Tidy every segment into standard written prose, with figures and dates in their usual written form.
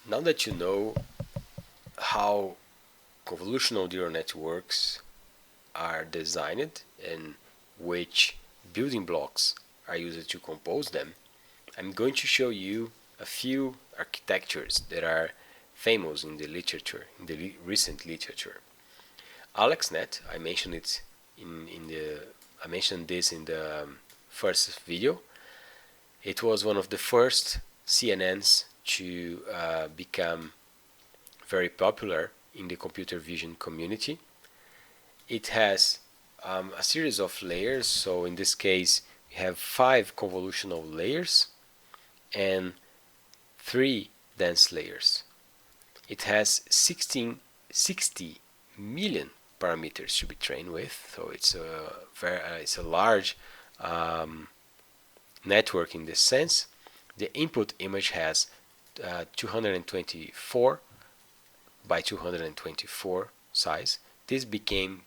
Now that you know how convolutional neural networks are designed and which building blocks are used to compose them, I'm going to show you a few architectures that are famous in the literature, in the recent literature. AlexNet, I mentioned it I mentioned this in the first video. It was one of the first CNNs to become very popular in the computer vision community. It has a series of layers, so in this case we have 5 convolutional layers and 3 dense layers. It has 60 million parameters to be trained with, so it's a large network in this sense. The input image has 224 by 224 size. This became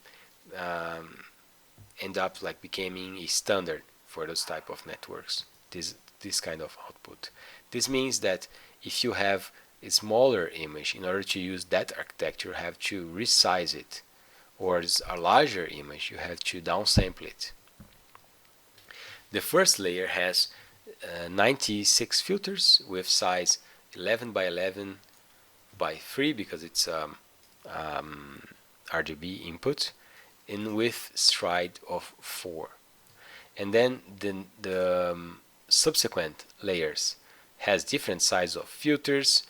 end up like becoming a standard for those type of networks. This kind of output. This means that if you have a smaller image, in order to use that architecture, you have to resize it, or a larger image, you have to downsample it. The first layer has 96 filters with size 11 by 11 by 3 because it's RGB input, and with stride of 4. And then the subsequent layers has different size of filters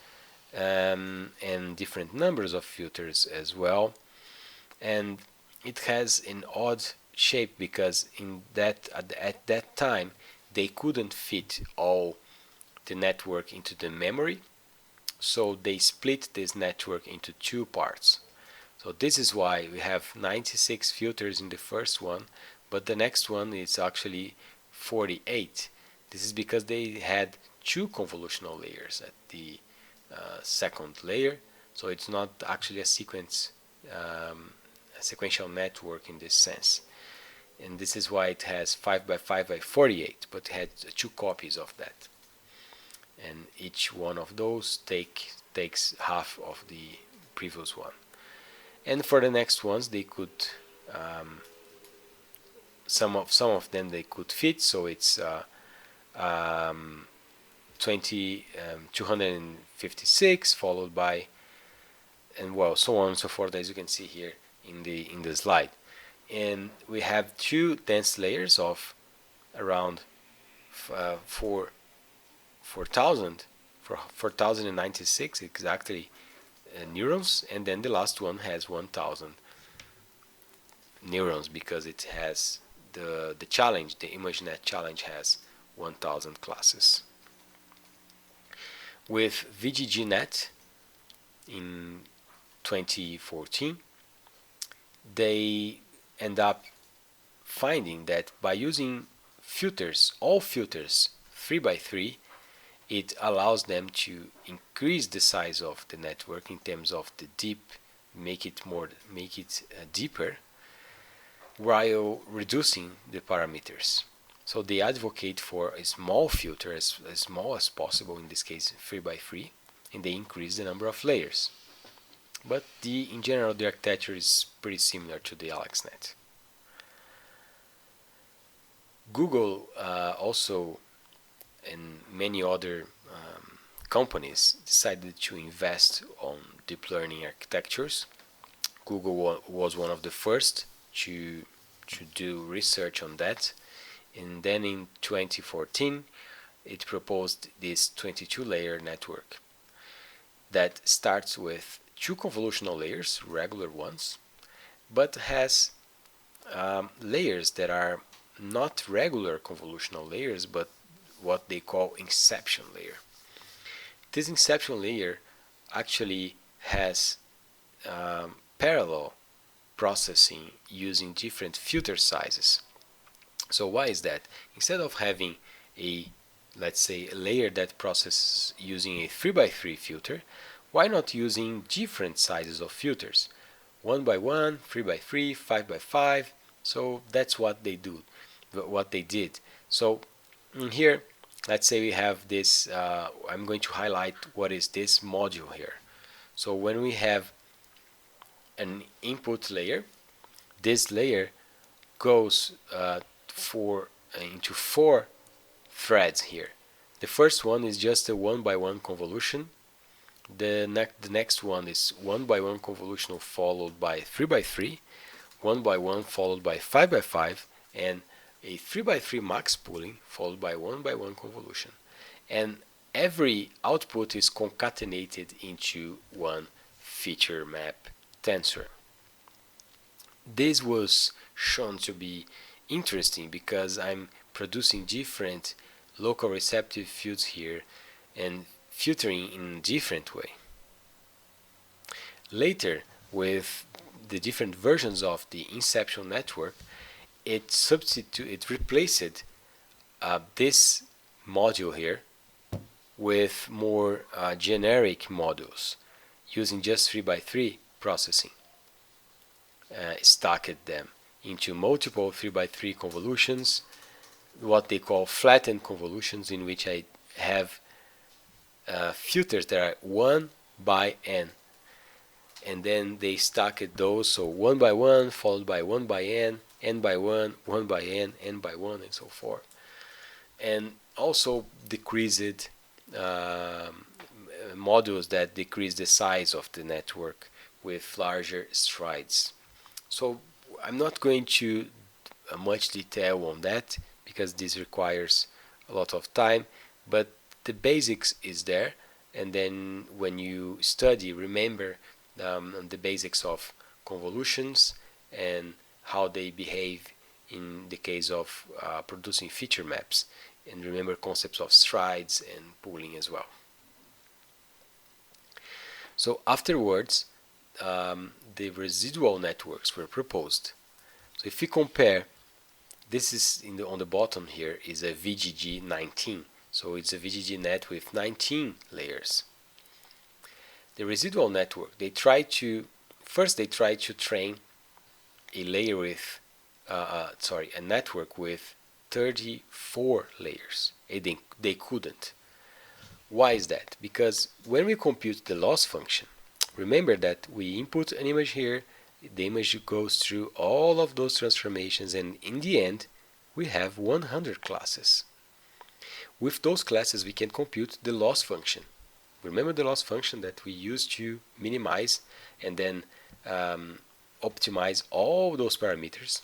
and different numbers of filters as well, and it has an odd shape because at that time they couldn't fit all the network into the memory, so they split this network into 2 parts. So this is why we have 96 filters in the first one, but the next one is actually 48. This is because they had 2 convolutional layers at the second layer, so it's not actually a sequential network in this sense. And this is why it has 5 by 5 by 48, but it had 2 copies of that. And each one of those takes half of the previous one. And for the next ones, they could some of them they could fit. So it's 256 followed by, and well, so on and so forth, as you can see here in the slide. And we have 2 dense layers of around 4,096 exactly neurons, and then the last one has 1,000 neurons because it has the challenge, the ImageNet challenge has 1,000 classes. With VGGNet in 2014, they end up finding that by using filters, all filters 3 by 3, it allows them to increase the size of the network in terms of the deep, make it deeper, while reducing the parameters. So they advocate for a small filter, as small as possible, in this case 3 by 3, and they increase the number of layers. But in general, the architecture is pretty similar to the AlexNet. Google also, and many other companies, decided to invest on deep learning architectures. Google was one of the first to do research on that, and then in 2014 it proposed this 22-layer network that starts with 2 convolutional layers, regular ones, but has layers that are not regular convolutional layers, but what they call Inception layer. This Inception layer actually has parallel processing using different filter sizes. So why is that? Instead of having let's say a layer that processes using a 3 by 3 filter, why not using different sizes of filters? 1 by 1, 3 by 3, 5 by 5. So that's what they did. So here let's say we have this, I'm going to highlight what is this module here. So when we have an input layer, this layer goes into 4 threads here. The first one is just a 1x1 convolution. The next one is 1x1 convolution followed by 3x3, 1x1 followed by 5x5, and a 3x3 max pooling followed by 1x1 convolution. And every output is concatenated into one feature map tensor. This was shown to be interesting because I'm producing different local receptive fields here and filtering in a different way. Later, with the different versions of the Inception network, it replaced this module here with more generic modules using just 3x3 processing. Stacked them into multiple 3x3 convolutions, what they call flattened convolutions, in which I have filters that are 1 by n, and then they stacked those, so 1 by 1 followed by 1 by n by 1, 1 by n by 1, and so forth. And also decreased modules that decrease the size of the network with larger strides. So I'm not going to much detail on that because this requires a lot of time, but the basics is there, and then when you study, remember the basics of convolutions and how they behave in the case of producing feature maps, and remember concepts of strides and pooling as well. So afterwards, the residual networks were proposed. So if we compare, this is on the bottom here is a VGG19. So it's a VGGNet with 19 layers. The residual network, they try to train a layer with, a network with 34 layers. They couldn't. Why is that? Because when we compute the loss function, remember that we input an image here, the image goes through all of those transformations, and in the end we have 100 classes. With those classes we can compute the loss function. Remember the loss function that we used to minimize and then optimize all those parameters?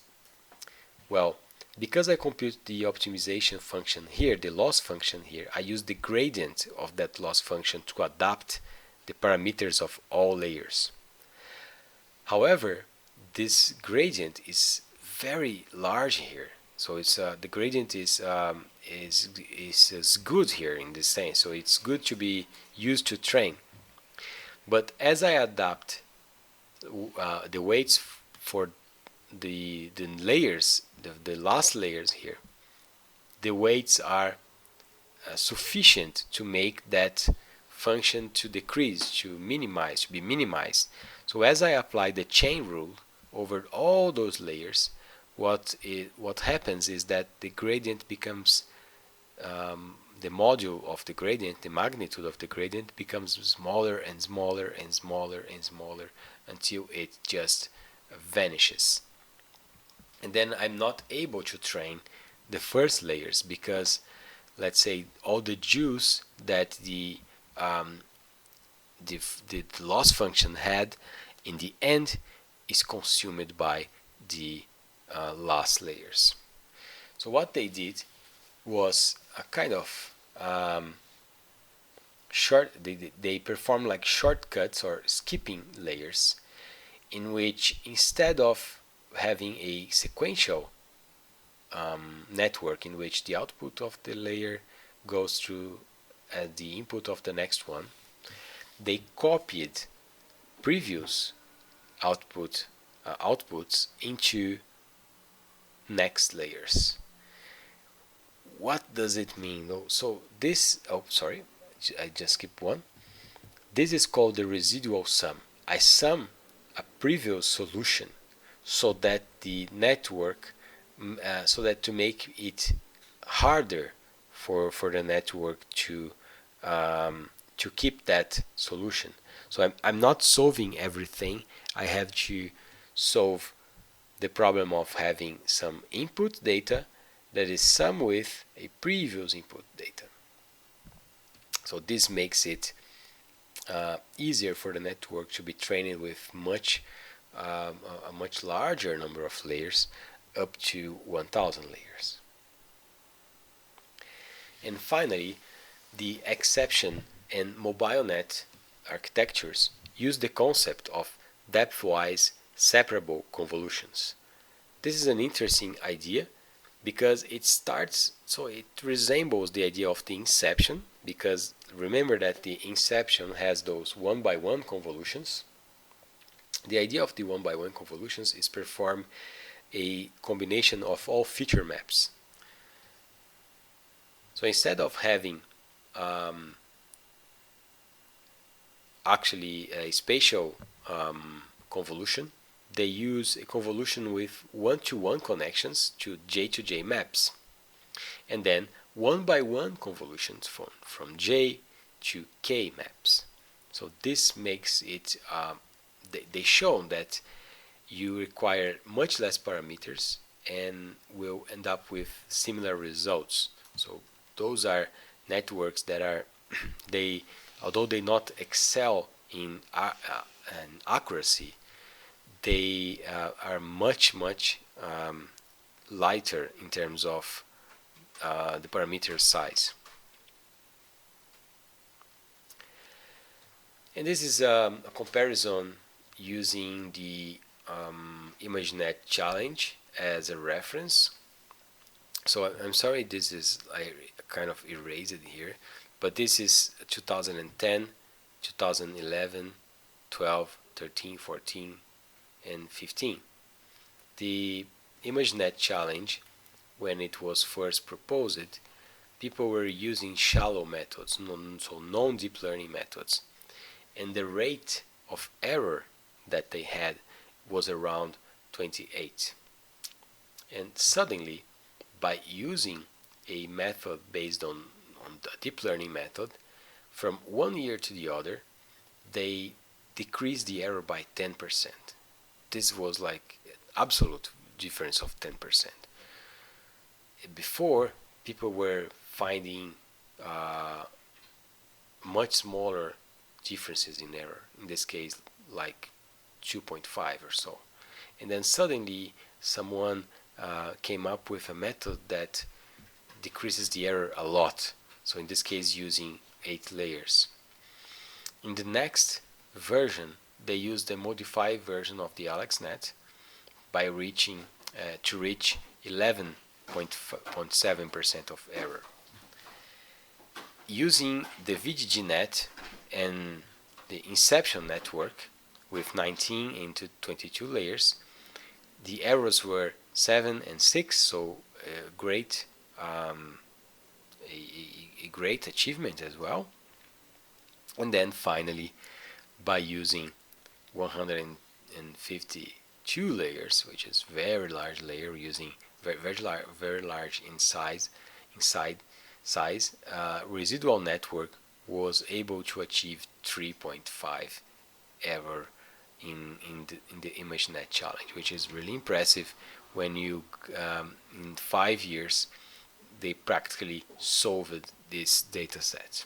Well, because I compute the optimization function here, the loss function here, I use the gradient of that loss function to adapt the parameters of all layers. However, this gradient is very large here, so it's the gradient is good here in this sense. So it's good to be used to train. But as I adapt the weights for the layers, the last layers here, the weights are sufficient to make that function to decrease, to minimize, to be minimized. So as I apply the chain rule over all those layers, what happens is that the gradient becomes the module of the gradient, the magnitude of the gradient becomes smaller and smaller and smaller and smaller until it just vanishes. And then I'm not able to train the first layers because, let's say, all the juice that the loss function had in the end is consumed by the last layers. So what they did was a kind of they perform like shortcuts or skipping layers, in which instead of having a sequential network in which the output of the layer goes through the input of the next one, they copied previous outputs into next layers. What does it mean? So this, I just skipped one. This is called the residual sum. I sum a previous solution so that the network, so that to make it harder for the network to keep that solution. So I'm not solving everything. I have to solve the problem of having some input data that is sum with a previous input data. So this makes it easier for the network to be trained with a much larger number of layers, up to 1000 layers. And finally, the XCeption and Mobilenet architectures use the concept of depthwise separable convolutions. This is an interesting idea because it resembles the idea of the Inception, because remember that the Inception has those one-by-one convolutions. The idea of the one-by-one convolutions is perform a combination of all feature maps. So instead of having actually a spatial convolution, they use a convolution with one-to-one connections to J maps, and then one-by-one convolutions from J to K maps. So this makes it, they shown that you require much less parameters and will end up with similar results. So those are networks that are, although they not excel in accuracy, they are much lighter in terms of the parameter size. And this is a comparison using the ImageNet challenge as a reference. So I'm sorry, this is I kind of erased it here, but this is 2010, 2011, 12, 13, 14, and 15. The ImageNet challenge, when it was first proposed, people were using shallow methods, so non-deep learning methods, and the rate of error that they had was around 28. And suddenly, by using a method based on the deep learning method, from 1 year to the other, they decreased the error by 10%. This was like an absolute difference of 10%. Before, people were finding much smaller differences in error, in this case like 2.5 or so. And then suddenly someone came up with a method that decreases the error a lot, so in this case using 8 layers. In the next version, they used a modified version of the AlexNet by reaching 11.7% of error. Using the VGGNet and the Inception network with 19 into 22 layers, the errors were 7 and 6, so a great achievement as well. And then finally, by using 152 layers, which is very large layer, using very large in size, Residual network was able to achieve 3.5 error in the ImageNet challenge, which is really impressive when you in 5 years they practically solved this data set.